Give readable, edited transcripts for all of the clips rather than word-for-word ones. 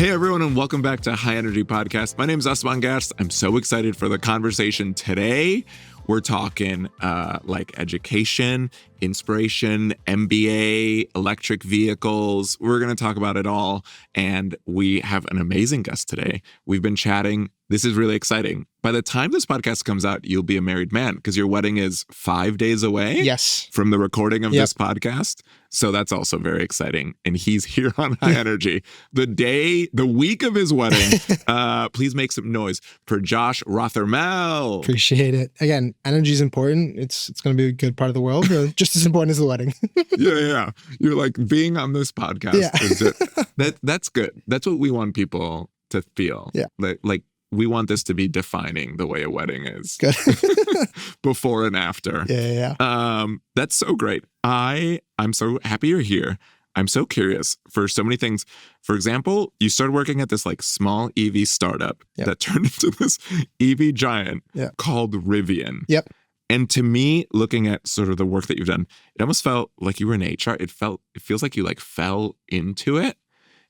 Hey everyone, and welcome back to High Energy Podcast. My name is Esteban. I'm so excited for the conversation today. We're talking like education, inspiration, MBA, electric vehicles. We're going to talk about it all. And we have an amazing guest today. We've been chatting. This is really exciting. By the time this podcast comes out, you'll be a married man because your wedding is 5 days away. Yes. From the recording of this podcast. So that's also very exciting. And he's here on High Energy. The week of his wedding. Please make some noise for Josh Rothermel. Appreciate it. Again, energy is important. It's going to be a good part of the world. Just as important as the wedding. Yeah. You're like being on this podcast. Yeah. That's good. That's what we want people to feel. Yeah. Like we want this to be defining the way a wedding is. Good. Before and after. Yeah. That's so great. I'm so happy you're here. I'm so curious for so many things. For example, you started working at this like small EV startup that turned into this EV giant called Rivian. Yep. And to me, looking at sort of the work that you've done, it almost felt like you were in HR. It feels like you like fell into it.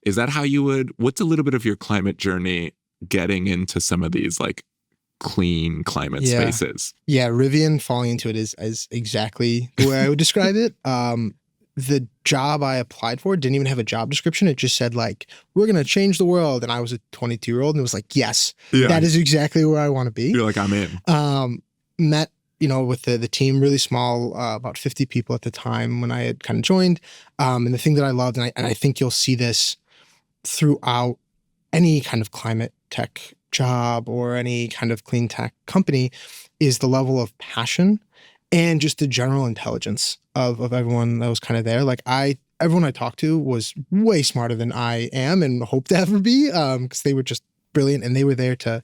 Is that how you what's a little bit of your climate journey getting into some of these like clean climate spaces? Yeah, Rivian falling into it is exactly the way I would describe it. The job I applied for didn't even have a job description. It just said like, we're going to change the world. And I was a 22-year-old and it was like, yes, that is exactly where I want to be. You're like, I'm in. Met, with the team, really small, about 50 people at the time when I had kind of joined. And the thing that I loved, and I think you'll see this throughout any kind of climate tech job or any kind of clean tech company, is the level of passion and just the general intelligence of everyone that was kind of there. Like everyone I talked to was way smarter than I am and hope to ever be, because they were just brilliant and they were there to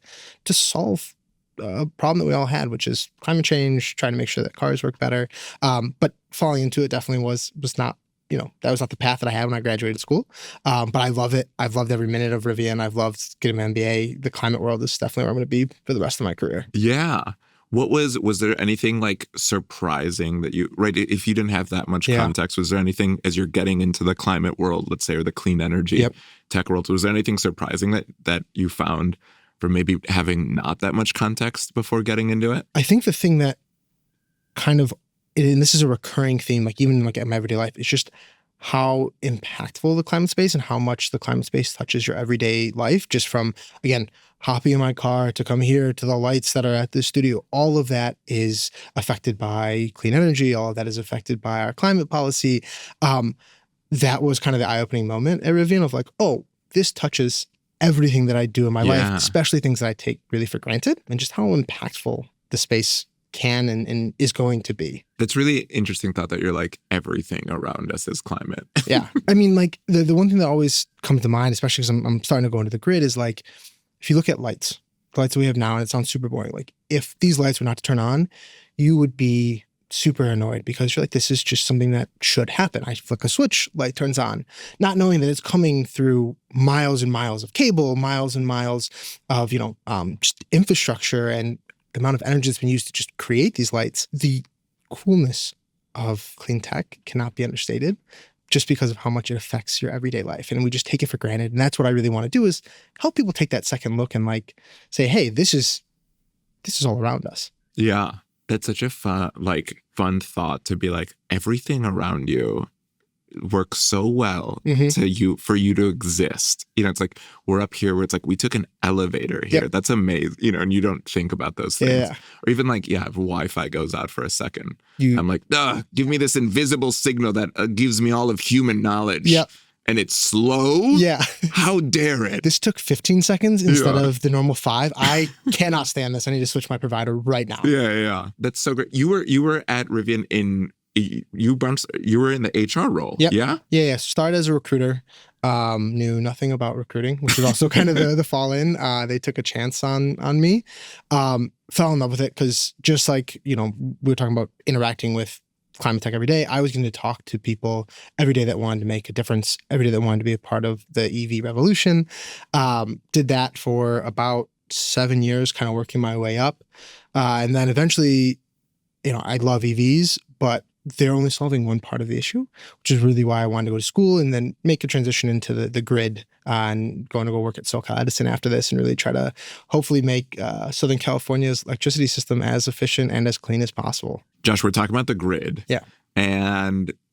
solve a problem that we all had, which is climate change, trying to make sure that cars work better. But falling into it definitely was not, that was not the path that I had when I graduated school. But I love it. I've loved every minute of Rivian. I've loved getting an MBA. The climate world is definitely where I'm going to be for the rest of my career. Yeah. What was there anything like surprising that if you didn't have that much context, was there anything as you're getting into the climate world, let's say, or the clean energy tech world, was there anything surprising that you found for maybe having not that much context before getting into it? I think the thing that kind of, and this is a recurring theme, like even like in my everyday life, it's just how impactful the climate space and how much the climate space touches your everyday life, just from, again, hopping in my car to come here to the lights that are at the studio. All of that is affected by clean energy. All of that is affected by our climate policy. That was kind of the eye-opening moment at Rivian of like, oh, this touches everything that I do in my life, especially things that I take really for granted, and just how impactful the space can and is going to be. That's really interesting thought that you're like, everything around us is climate. Yeah. I mean, like the one thing that always comes to mind, especially because I'm starting to go into the grid, is like, if you look at lights, the lights that we have now, and it sounds super boring, like if these lights were not to turn on, you would be super annoyed because you're like, this is just something that should happen. I flick a switch, light turns on, not knowing that it's coming through miles and miles of cable, miles and miles of, just infrastructure and the amount of energy that's been used to just create these lights. The coolness of clean tech cannot be understated just because of how much it affects your everyday life. And we just take it for granted. And that's what I really want to do, is help people take that second look and like say, hey, this is all around us. Yeah. That's such a fun thought to be like, everything around you works so well for you to exist. It's like we're up here where it's like we took an elevator here. Yep. That's amazing. And you don't think about those things. Yeah. Or even like, if Wi-Fi goes out for a second, I'm like, give me this invisible signal that gives me all of human knowledge. Yep. And it's slow? Yeah. How dare it? This took 15 seconds instead of the normal 5. I cannot stand this. I need to switch my provider right now. Yeah. That's so great. You were at Rivian you were in the HR role. Yep. Yeah? Yeah. Started as a recruiter. Knew nothing about recruiting, which is also kind of the fall in. They took a chance on me. Fell in love with it because just like, we were talking about interacting with climate tech every day, I was going to talk to people every day that wanted to make a difference, every day that wanted to be a part of the EV revolution. Did that for about 7 years, kind of working my way up. And then eventually, I love EVs, but they're only solving one part of the issue, which is really why I wanted to go to school and then make a transition into the grid and going to go work at SoCal Edison after this and really try to hopefully make Southern California's electricity system as efficient and as clean as possible. Josh, we're talking about the grid. Yeah.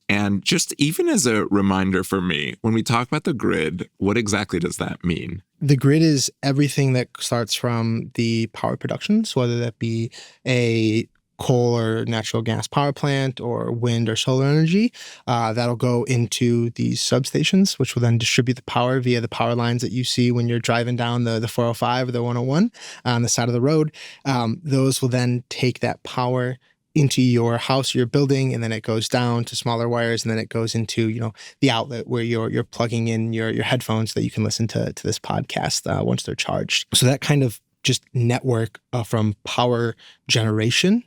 And just even as a reminder for me, when we talk about the grid, what exactly does that mean? The grid is everything that starts from the power production, so whether that be a coal or natural gas power plant or wind or solar energy, that'll go into these substations, which will then distribute the power via the power lines that you see when you're driving down the 405 or the 101 on the side of the road. Those will then take that power into your house or your building, and then it goes down to smaller wires, and then it goes into, you know, the outlet where you're plugging in your headphones so that you can listen to this podcast once they're charged. So that kind of just network from power generation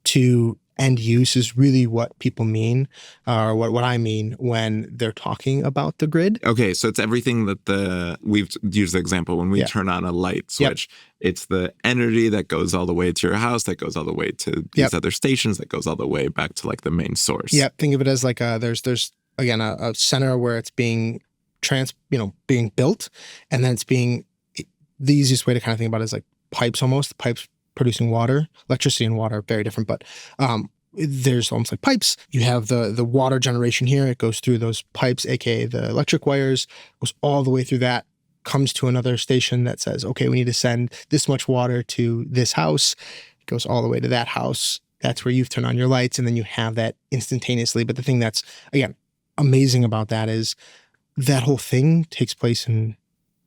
to end use is really what people mean, or what I mean when they're talking about the grid. Okay, so it's everything that we've used the example when we turn on a light switch. Yep. It's the energy that goes all the way to your house, that goes all the way to these other stations, that goes all the way back to like the main source. Yeah, think of it as like there's again a center where it's being being built, and then it's being, the easiest way to kind of think about it is like pipes almost. Pipes producing water. Electricity and water are very different, but there's almost like pipes. You have the water generation here. It goes through those pipes, aka the electric wires, goes all the way through that, comes to another station that says, okay, we need to send this much water to this house. It goes all the way to that house. That's where you've turned on your lights, and then you have that instantaneously. But the thing that's, again, amazing about that is that whole thing takes place in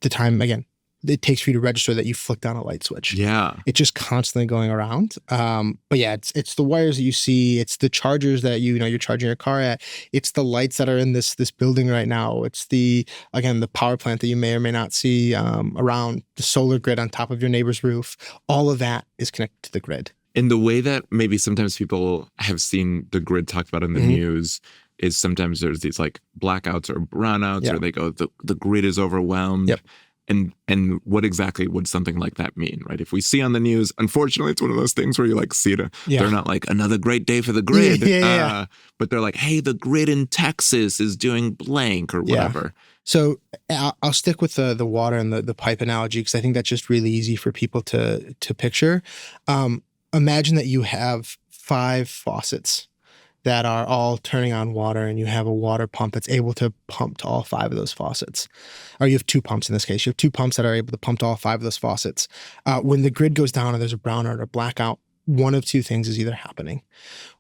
the time, again, it takes for you to register that you flicked on a light switch. Yeah. It's just constantly going around. But yeah, it's the wires that you see. It's the chargers that you're charging your car at. It's the lights that are in this building right now. It's the power plant that you may or may not see around, the solar grid on top of your neighbor's roof. All of that is connected to the grid. In the way that maybe sometimes people have seen the grid talked about in the news is sometimes there's these like blackouts or brownouts, or they go, the grid is overwhelmed. Yep. And what exactly would something like that mean, right? If we see on the news, unfortunately, it's one of those things where you like see it. They're not like another great day for the grid, but they're like, hey, the grid in Texas is doing blank or whatever. So I'll stick with the water and the pipe analogy because I think that's just really easy for people to picture. Imagine that you have 5 faucets that are all turning on water, and you have a water pump that's able to pump to all 5 of those faucets. Or you have 2 pumps in this case. You have 2 pumps that are able to pump to all 5 of those faucets. When the grid goes down or there's a brownout or blackout, one of 2 things is either happening.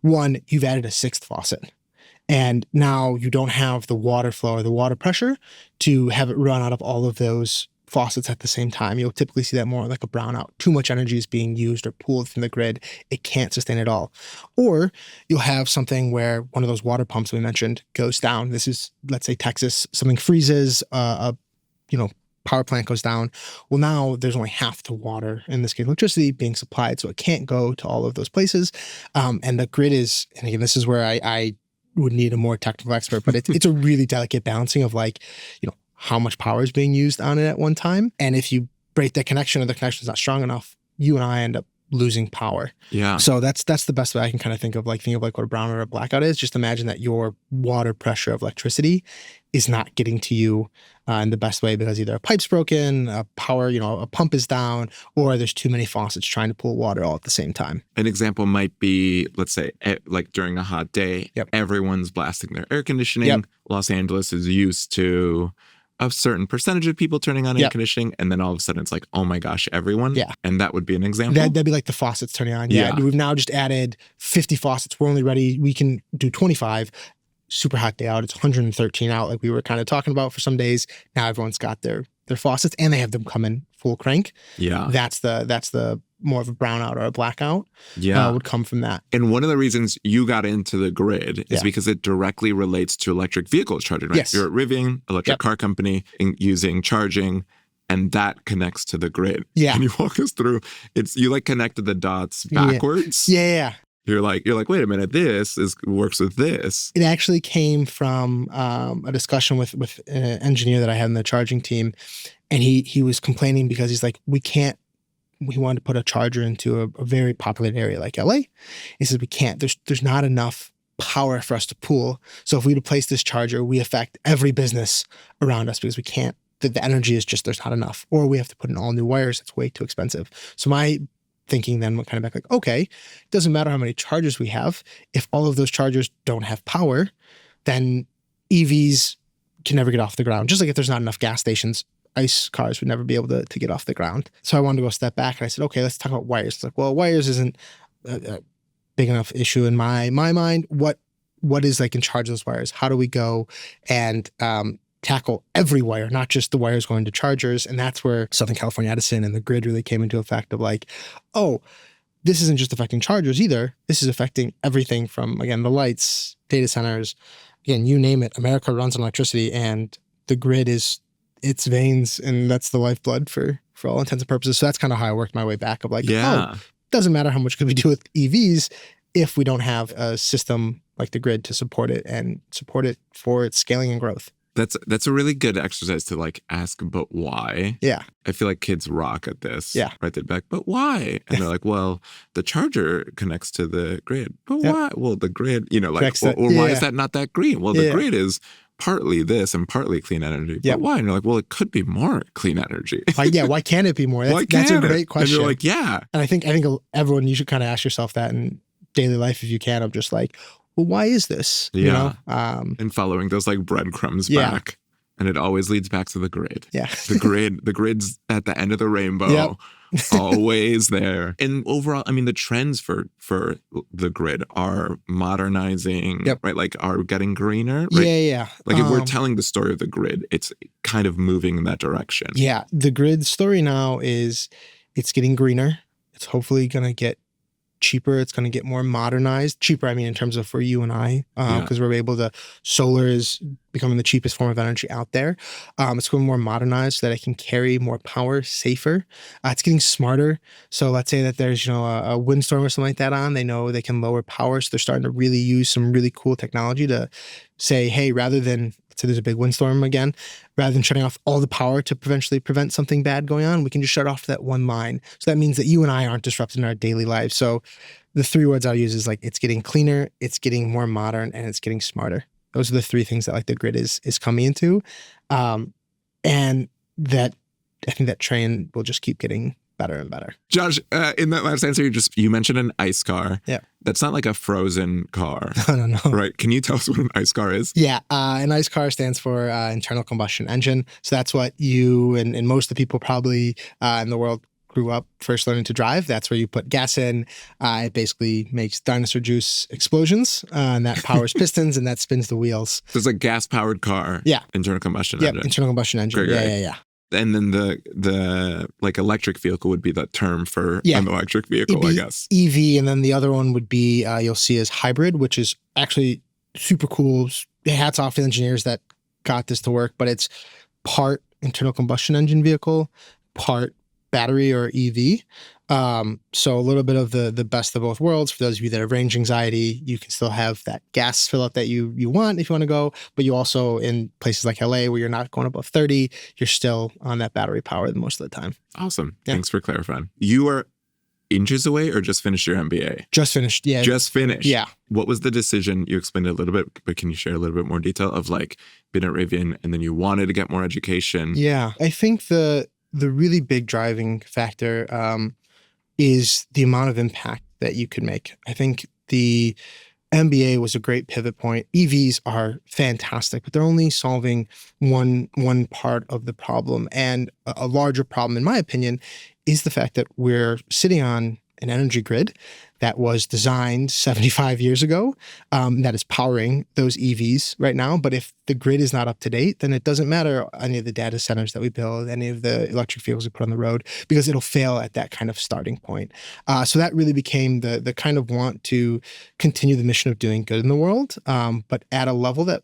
One, you've added a 6th faucet, and now you don't have the water flow or the water pressure to have it run out of all of those faucets at the same time. You'll typically see that more like a brownout. Too much energy is being used or pooled from the grid. It can't sustain it all. Or you'll have something where one of those water pumps we mentioned goes down. This is, let's say, Texas. Something freezes, power plant goes down. Well, now there's only half the water, in this case electricity, being supplied, so it can't go to all of those places. And the grid is, and again, this is where I would need a more technical expert, but it's a really delicate balancing of how much power is being used on it at one time. And if you break that connection or the connection is not strong enough, you and I end up losing power. Yeah. So that's the best way I can kind of think of what a brownout or a blackout is. Just imagine that your water pressure of electricity is not getting to you in the best way because either a pipe's broken, a pump is down, or there's too many faucets trying to pull water all at the same time. An example might be, let's say, like during a hot day, everyone's blasting their air conditioning. Los Angeles is used to a certain percentage of people turning on air conditioning, and then all of a sudden it's like, oh my gosh, everyone. Yeah. And that would be an example. That'd be like the faucets turning on. Yeah. We've now just added 50 faucets. We're only ready. We can do 25. Super hot day out. It's 113 out, like we were kind of talking about for some days. Now everyone's got their faucets, and they have them coming full crank. Yeah. That's the more of a brownout or a blackout would come from that. And one of the reasons you got into the grid is because it directly relates to electric vehicles charging, right? Yes. You're at Rivian, electric car company, using charging, and that connects to the grid. Yeah. Can you walk us through? You like connected the dots backwards. Yeah. You're like, wait a minute, this works with this. It actually came from a discussion with an engineer that I had in the charging team. And he was complaining because he's like, we wanted to put a charger into a very populated area like LA. He says, we can't, there's not enough power for us to pool. So if we place this charger, we affect every business around us because we can't, the energy is just, there's not enough. Or we have to put in all new wires. It's way too expensive. So my thinking then went kind of back like, okay, it doesn't matter how many chargers we have. If all of those chargers don't have power, then EVs can never get off the ground. Just like if there's not enough gas stations, ICE cars would never be able to get off the ground. So I wanted to go a step back and I said, okay, let's talk about wires. It's like, well, wires isn't a big enough issue in my mind. What is like in charge of those wires? How do we go and tackle every wire, not just the wires going to chargers? And that's where Southern California Edison and the grid really came into effect of like, oh, this isn't just affecting chargers either. This is affecting everything from, again, the lights, data centers, again, you name it. America runs on electricity, and the grid is its veins, and that's the lifeblood for all intents and purposes. So that's kind of how I worked my way back of like, oh, doesn't matter how much could we do with EVs if we don't have a system like the grid to support it and support it for its scaling and growth. That's a really good exercise to like ask, but why? Yeah. I feel like kids rock at this. Yeah. Right? They're back, but why? And they're like, well, the charger connects to the grid. But why? Well, the grid, like, why is that not that green? Well, the grid is partly this and partly clean energy. But why? And you're like, well, it could be more clean energy. Why can't it be more? That's a great question. And you're like, yeah. And I think everyone, you should kind of ask yourself that in daily life if you can, of just like, well, why is this? Yeah. And following those like breadcrumbs back. And it always leads back to the grid. Yeah. The grid's at the end of the rainbow. Always there. And overall, I mean, the trends for the grid are modernizing, right? Like are getting greener. Right? Yeah. Like if we're telling the story of the grid, it's kind of moving in that direction. Yeah. The grid story now is it's getting greener. It's hopefully going to get cheaper. It's going to get more modernized. Cheaper, I mean, in terms of for you and I, because we're able to, solar is becoming the cheapest form of energy out there. It's going more modernized so that it can carry more power, safer. It's getting smarter. So let's say that there's, a windstorm or something like that on, they know they can lower power. So they're starting to really use some really cool technology to say, hey, rather than, let's say there's a big windstorm again, rather than shutting off all the power to eventually prevent something bad going on, we can just shut off that one line. So that means that you and I aren't disrupted in our daily lives. So the three words I'll use is like, it's getting cleaner, it's getting more modern, and it's getting smarter. Those are the three things that like the grid is coming into. And that, I think that train will just keep getting better and better. Josh, in that last answer, you mentioned an ICE car. Yeah. That's not like a frozen car. No. Right. Can you tell us what an ICE car is? Yeah. An ICE car stands for internal combustion engine. So that's what you and most of the people probably in the world grew up first learning to drive. That's where you put gas in. It basically makes dinosaur juice explosions, and that powers pistons, and that spins the wheels. So it's a gas-powered car. Yeah. Internal combustion engine. Yeah, internal combustion engine. Great. Yeah. And then the like electric vehicle would be the term for an electric vehicle, I guess. EV, and then the other one would be you'll see as hybrid, which is actually super cool. Hats off to the engineers that got this to work, but it's part internal combustion engine vehicle, part battery or EV. So a little bit of the best of both worlds. For those of you that have range anxiety, you can still have that gas fill up that you want if you want to go, but you also, in places like LA where you're not going above 30, you're still on that battery power most of the time. Awesome. Yeah. Thanks for clarifying. You are inches away or just finished your MBA? Just finished. Yeah. Just finished. Yeah. What was the decision? You explained it a little bit, but can you share a little bit more detail of like being at Rivian and then you wanted to get more education? Yeah. I think the really big driving factor is the amount of impact that you could make. I think the MBA was a great pivot point. EVs are fantastic, but they're only solving one part of the problem. And a larger problem, in my opinion, is the fact that we're sitting on an energy grid that was designed 75 years ago, that is powering those EVs right now. But if the grid is not up to date, then it doesn't matter any of the data centers that we build, any of the electric vehicles we put on the road, because it'll fail at that kind of starting point. So that really became the kind of want to continue the mission of doing good in the world, but at a level that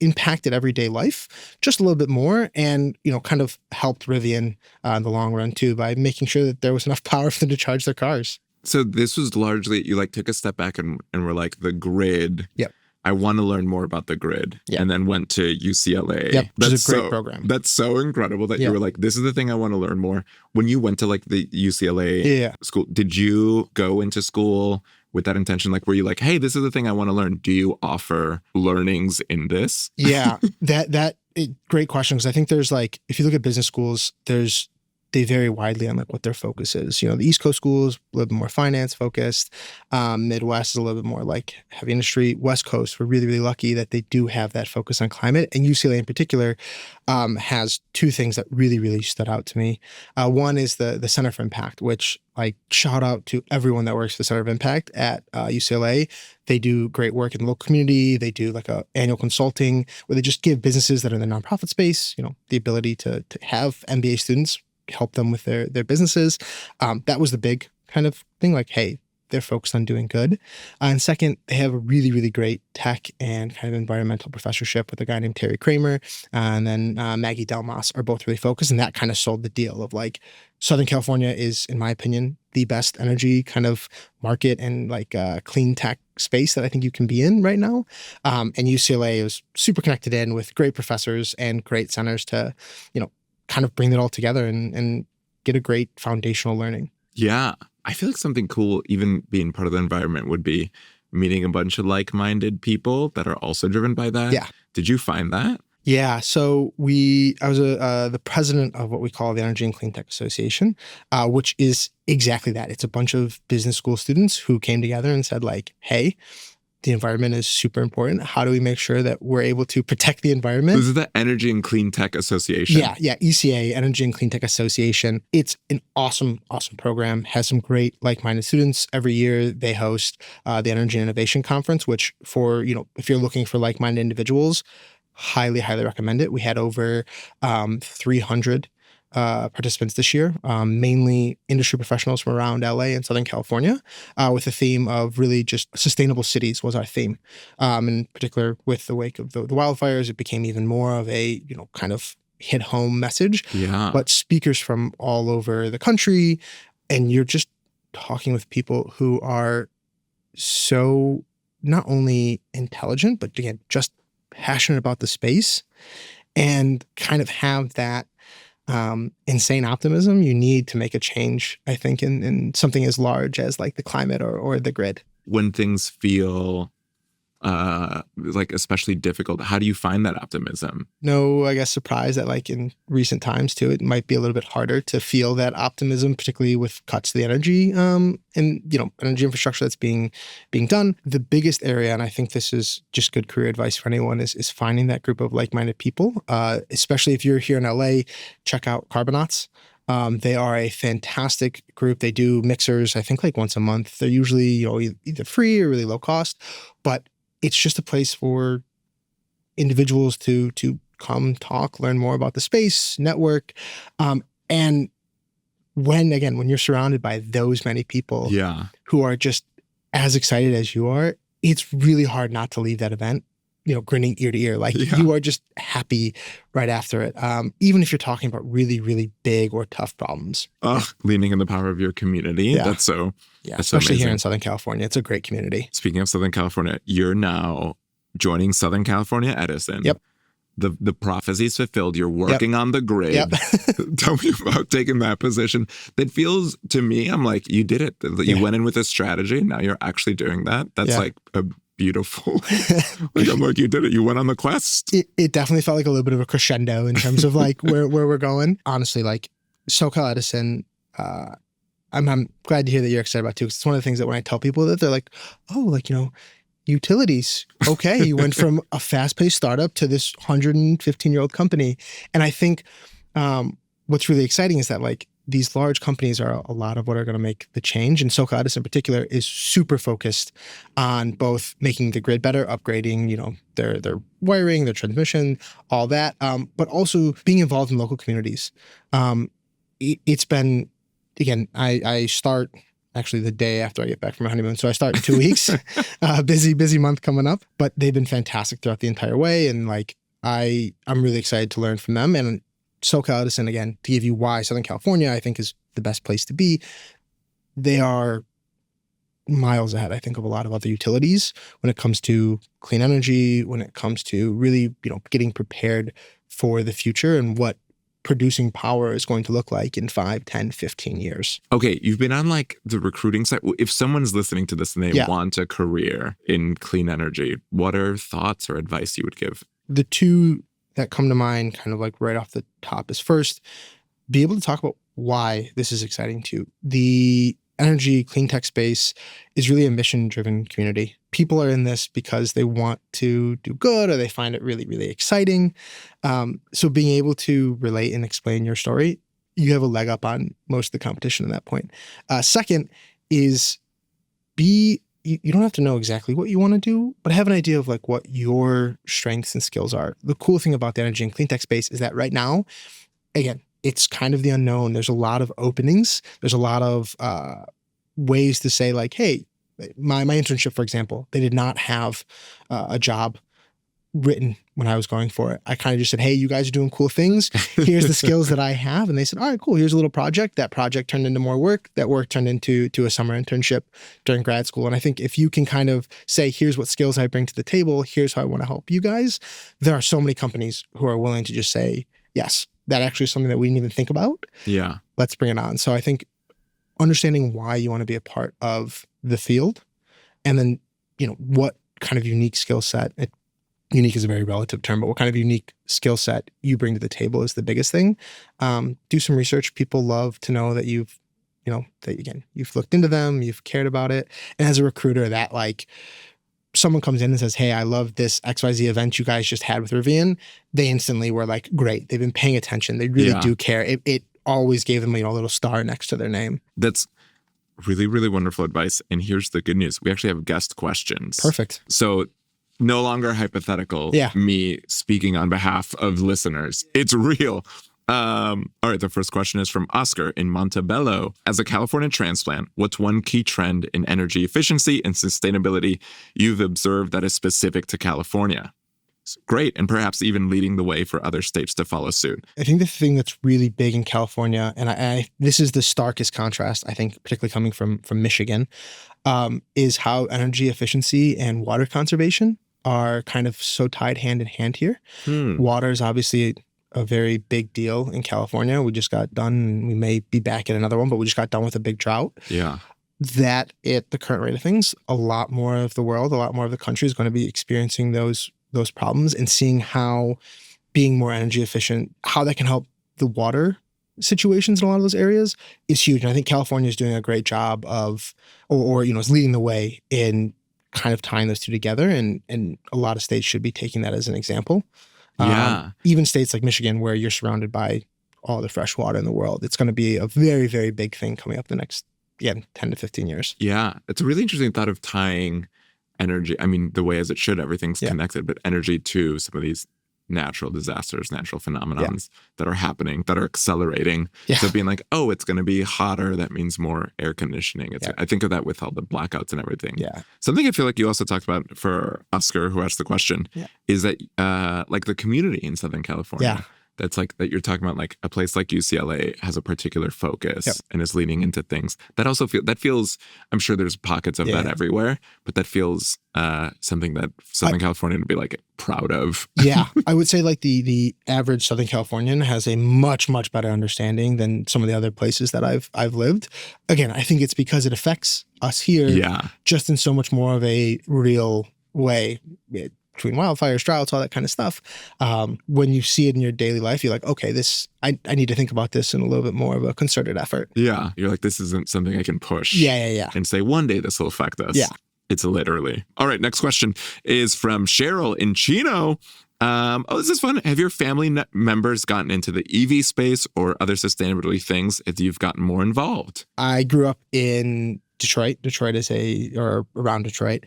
impacted everyday life just a little bit more, and kind of helped Rivian in the long run too, by making sure that there was enough power for them to charge their cars. So this was largely, you like took a step back and were like, the grid. Yep. I want to learn more about the grid. Yep. And then went to UCLA. Yep, which is a great program. That's so incredible that you were like, this is the thing I want to learn more. When you went to like the UCLA school, did you go into school with that intention? Like, were you like, hey, this is the thing I want to learn. Do you offer learnings in this? Yeah, great question. Because I think there's like, if you look at business schools, they vary widely on like what their focus is. The East Coast schools a little bit more finance focused. Midwest is a little bit more like heavy industry. West Coast, we're really, really lucky that they do have that focus on climate. And UCLA in particular has two things that really, really stood out to me. One is the Center for Impact, which like shout out to everyone that works for the Center of Impact at UCLA. They do great work in the local community. They do like a annual consulting where they just give businesses that are in the nonprofit space, the ability to have MBA students help them with their businesses. That was the big kind of thing, like, hey, they're focused on doing good. And second, they have a really, really great tech and kind of environmental professorship with a guy named Terry Kramer. And then Maggie Delmas are both really focused. And that kind of sold the deal of like, Southern California is, in my opinion, the best energy kind of market and like clean tech space that I think you can be in right now. And UCLA is super connected in with great professors and great centers to, kind of bring it all together and get a great foundational learning. Yeah. I feel like something cool, even being part of the environment, would be meeting a bunch of like-minded people that are also driven by that. Yeah. Did you find that? Yeah. So I was the president of what we call the Energy and Cleantech Association, which is exactly that. It's a bunch of business school students who came together and said like, hey, the environment is super important. How do we make sure that we're able to protect the environment? This is the Energy and Cleantech Association. Yeah. ECA, Energy and Cleantech Association. It's an awesome, awesome program. Has some great like-minded students. Every year they host the Energy and Innovation Conference, which for, if you're looking for like-minded individuals, highly, highly recommend it. We had over 300 participants this year, mainly industry professionals from around LA and Southern California, with the theme of really just sustainable cities was our theme. In particular, with the wake of the wildfires, it became even more of a, kind of hit home message. Yeah. But speakers from all over the country, and you're just talking with people who are so not only intelligent, but again, just passionate about the space and kind of have that insane optimism you need to make a change, I think, in something as large as like the climate or the grid. When things feel like especially difficult, how do you find that optimism? No, I guess surprise that like in recent times too, it might be a little bit harder to feel that optimism, particularly with cuts to the energy and energy infrastructure that's being done. The biggest area, and I think this is just good career advice for anyone, is finding that group of like-minded people. Especially if you're here in LA, check out Carbonauts. They are a fantastic group. They do mixers, I think like once a month. They're usually either free or really low cost, but it's just a place for individuals to come talk, learn more about the space, network. And when you're surrounded by those many people who are just as excited as you are, it's really hard not to leave that event, grinning ear to ear. Like you are just happy right after it. Even if you're talking about really, really big or tough problems. Leaning in the power of your community. Yeah. That's so especially amazing. Here in Southern California. It's a great community. Speaking of Southern California, you're now joining Southern California Edison. Yep. The prophecy's fulfilled. You're working on the grid. Yep. Tell me about taking that position. That feels to me, I'm like, you did it. You went in with a strategy. And now you're actually doing that. That's like a beautiful. I'm like, you did it. You went on the quest. It definitely felt like a little bit of a crescendo in terms of like where we're going. Honestly, like SoCal Edison, I'm glad to hear that you're excited about it too. Because it's one of the things that when I tell people that, they're like, oh, like, utilities. Okay, you went from a fast-paced startup to this 115-year-old company. And I think what's really exciting is that like these large companies are a lot of what are going to make the change. And SoCal Edison in particular is super focused on both making the grid better, upgrading, their wiring, their transmission, all that, but also being involved in local communities. It's been, again, I start actually the day after I get back from my honeymoon. So I start in 2 weeks, busy month coming up, but they've been fantastic throughout the entire way. And like, I'm really excited to learn from them. And SoCal Edison, again, to give you why Southern California, I think, is the best place to be. They are miles ahead, I think, of a lot of other utilities when it comes to clean energy, when it comes to really, getting prepared for the future and what producing power is going to look like in 5, 10, 15 years. Okay, you've been on like the recruiting side. If someone's listening to this and they want a career in clean energy, what are thoughts or advice you would give? The two that come to mind kind of like right off the top is first, be able to talk about why this is exciting to you. The energy clean tech space is really a mission-driven community. People are in this because they want to do good or they find it really, really exciting. So being able to relate and explain your story, you have a leg up on most of the competition at that point. Second is you don't have to know exactly what you want to do, but have an idea of like what your strengths and skills are. The cool thing about the energy and clean tech space is that right now, again, it's kind of the unknown. There's a lot of openings. There's a lot of ways to say like, hey, my internship, for example, they did not have a job written when I was going for it. I kind of just said, hey, you guys are doing cool things. Here's the skills that I have. And they said, all right, cool. Here's a little project. That project turned into more work. That work turned into a summer internship during grad school. And I think if you can kind of say, here's what skills I bring to the table, here's how I want to help you guys, there are so many companies who are willing to just say, yes, that actually is something that we didn't even think about. Yeah. Let's bring it on. So I think understanding why you want to be a part of the field and then, what kind of unique skill set, unique is a very relative term, but what kind of unique skill set you bring to the table is the biggest thing. Do some research. People love to know that you've looked into them, you've cared about it. And as a recruiter, that like someone comes in and says, hey, I love this XYZ event you guys just had with Rivian. They instantly were like, great. They've been paying attention. They really do care. It always gave them, a little star next to their name. That's really, really wonderful advice. And here's the good news. We actually have guest questions. Perfect. So no longer hypothetical, me speaking on behalf of listeners. It's real. All right, the first question is from Oscar in Montebello. As a California transplant, what's one key trend in energy efficiency and sustainability you've observed that is specific to California? Great, and perhaps even leading the way for other states to follow suit. I think the thing that's really big in California, and this is the starkest contrast, I think, particularly coming from Michigan, is how energy efficiency and water conservation are kind of so tied hand in hand here. Water is obviously a very big deal in California. We just got done, and we may be back at another one, but we just got done with a big drought. Yeah. That at the current rate of things, a lot more of the world, a lot more of the country is going to be experiencing those problems, and seeing how being more energy efficient, how that can help the water situations in a lot of those areas is huge. And I think California is doing a great job of, or is leading the way in kind of tying those two together. And a lot of states should be taking that as an example. Even states like Michigan, where you're surrounded by all the fresh water in the world, it's going to be a very, very big thing coming up the next, 10 to 15 years. Yeah. It's a really interesting thought of tying energy. I mean, the way as it should, everything's connected, but energy to some of these natural disasters, natural phenomenons that are happening, that are accelerating. So being like, oh, it's going to be hotter. That means more air conditioning. I think of that with all the blackouts and everything. Something I feel like you also talked about for Oscar, who asked the question, is that like the community in Southern California. That's like that you're talking about, like a place like UCLA has a particular focus and is leaning into things that also feels, I'm sure there's pockets of that everywhere, but that feels something that Southern California would be like proud of. I would say like the average Southern Californian has a much, much better understanding than some of the other places that I've lived. Again, I think it's because it affects us here just in so much more of a real way. Between wildfires, droughts, all that kind of stuff. When you see it in your daily life, you're like, okay, I need to think about this in a little bit more of a concerted effort. Yeah. You're like, this isn't something I can push. And say, one day this will affect us. It's literally. All right. Next question is from Cheryl in Chino. This is fun. Have your family members gotten into the EV space or other sustainability things as you've gotten more involved? I grew up in Detroit. Detroit is or around Detroit.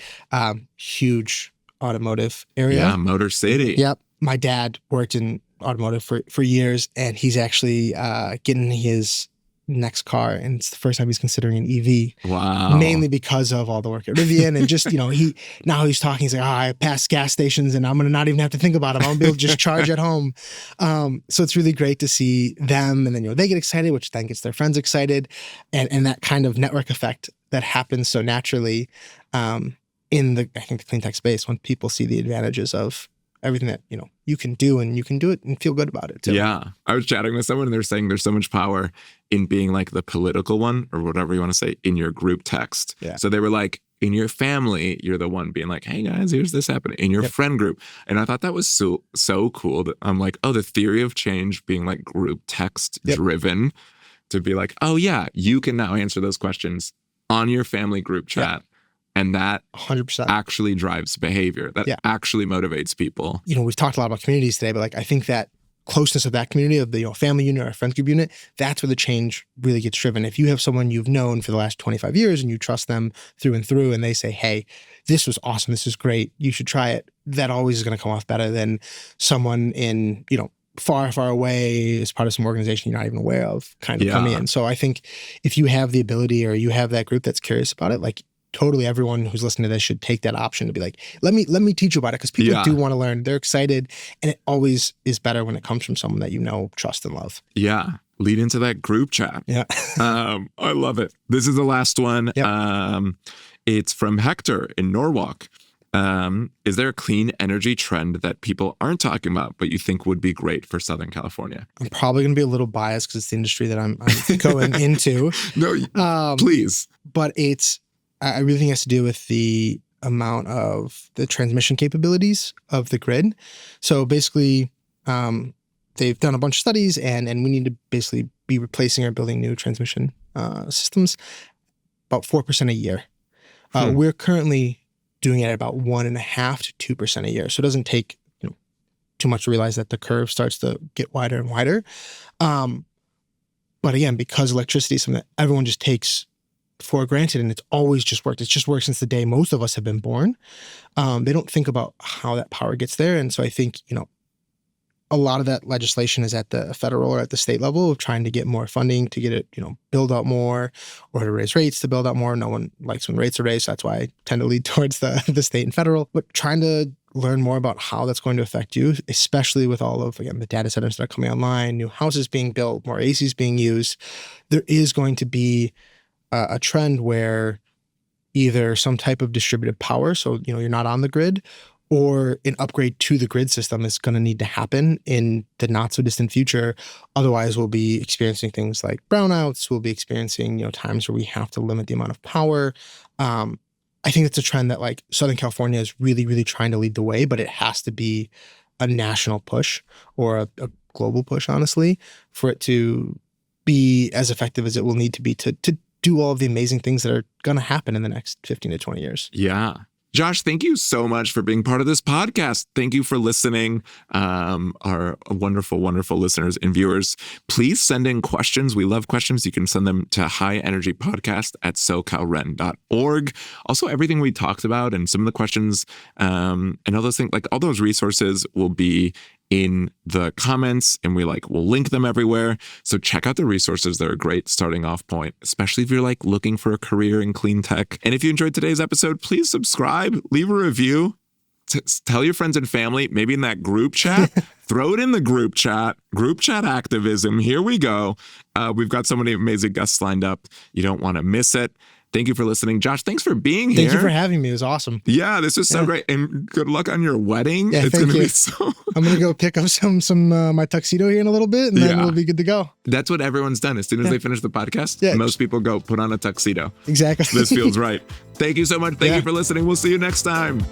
Huge automotive area. Yeah, Motor City. Yep. My dad worked in automotive for years, and he's actually getting his next car, and it's the first time he's considering an EV. Wow. Mainly because of all the work at Rivian, and just, he's talking, he's like, I pass gas stations and I'm going to not even have to think about them. I'm going to be able to just charge at home. So it's really great to see them, and then, they get excited, which then gets their friends excited, and that kind of network effect that happens so naturally, in the clean tech space, when people see the advantages of everything that, you can do, and you can do it and feel good about it too. Yeah. I was chatting with someone and they're saying there's so much power in being like the political one, or whatever you want to say, in your group text. Yeah. So they were like, in your family, you're the one being like, hey guys, here's this happening in your friend group. And I thought that was so cool that I'm like, oh, the theory of change being like group text driven, to be like, oh yeah, you can now answer those questions on your family group chat. And that 100% actually drives behavior. That actually motivates people. We've talked a lot about communities today, but like, I think that closeness of that community, of the family unit or friends group unit, that's where the change really gets driven. If you have someone you've known for the last 25 years and you trust them through and through, and they say, hey, this was awesome, this is great, you should try it, that always is going to come off better than someone in, far, far away as part of some organization you're not even aware of kind of coming in. So I think if you have the ability, or you have that group that's curious about it, like, totally everyone who's listening to this should take that option to be like, let me teach you about it, because people do want to learn. They're excited, and it always is better when it comes from someone that trust and love. Yeah. Lead into that group chat. Yeah. I love it. This is the last one. Yep. It's from Hector in Norwalk. Is there a clean energy trend that people aren't talking about, but you think would be great for Southern California? I'm probably going to be a little biased because it's the industry that I'm going into. No, please. But I really think it has to do with the amount of the transmission capabilities of the grid. So basically, they've done a bunch of studies, and we need to basically be replacing or building new transmission systems about 4% a year. We're currently doing it at about 1.5% to 2% a year. So it doesn't take too much to realize that the curve starts to get wider and wider. But again, because electricity is something that everyone just takes for granted, and it's always just worked. It's just worked since the day most of us have been born. They don't think about how that power gets there. And so I think, a lot of that legislation is at the federal or at the state level of trying to get more funding to get it, build out more, or to raise rates to build out more. No one likes when rates are raised. So that's why I tend to lead towards the state and federal, but trying to learn more about how that's going to affect you, especially with all of, again, the data centers that are coming online, new houses being built, more ACs being used. There is going to be a trend where either some type of distributed power, so you're not on the grid, or an upgrade to the grid system is going to need to happen in the not so distant future. Otherwise, we'll be experiencing things like brownouts. We'll be experiencing times where we have to limit the amount of power. I think it's a trend that like Southern California is really, really trying to lead the way, but it has to be a national push, or a global push, honestly, for it to be as effective as it will need to be to do all of the amazing things that are going to happen in the next 15 to 20 years. Yeah. Josh, thank you so much for being part of this podcast. Thank you for listening, our wonderful, wonderful listeners and viewers. Please send in questions. We love questions. You can send them to highenergypodcast@socalren.org. Also, everything we talked about and some of the questions and all those things, like all those resources will be in the comments, and we'll link them everywhere. So check out the resources. They're a great starting off point, especially if you're looking for a career in clean tech. And if you enjoyed today's episode, please subscribe, leave a review, tell your friends and family, maybe in that group chat, throw it in the group chat activism. Here we go. We've got so many amazing guests lined up. You don't want to miss it. Thank you for listening. Josh, thanks for being here. Thank you for having me. It was awesome. Yeah, this was so great. And good luck on your wedding. Yeah, it's going to be so... I'm going to go pick up some my tuxedo here in a little bit, and then we'll be good to go. That's what everyone's done. As soon as they finish the podcast, most people go put on a tuxedo. Exactly. This feels right. Thank you so much. Thank you for listening. We'll see you next time.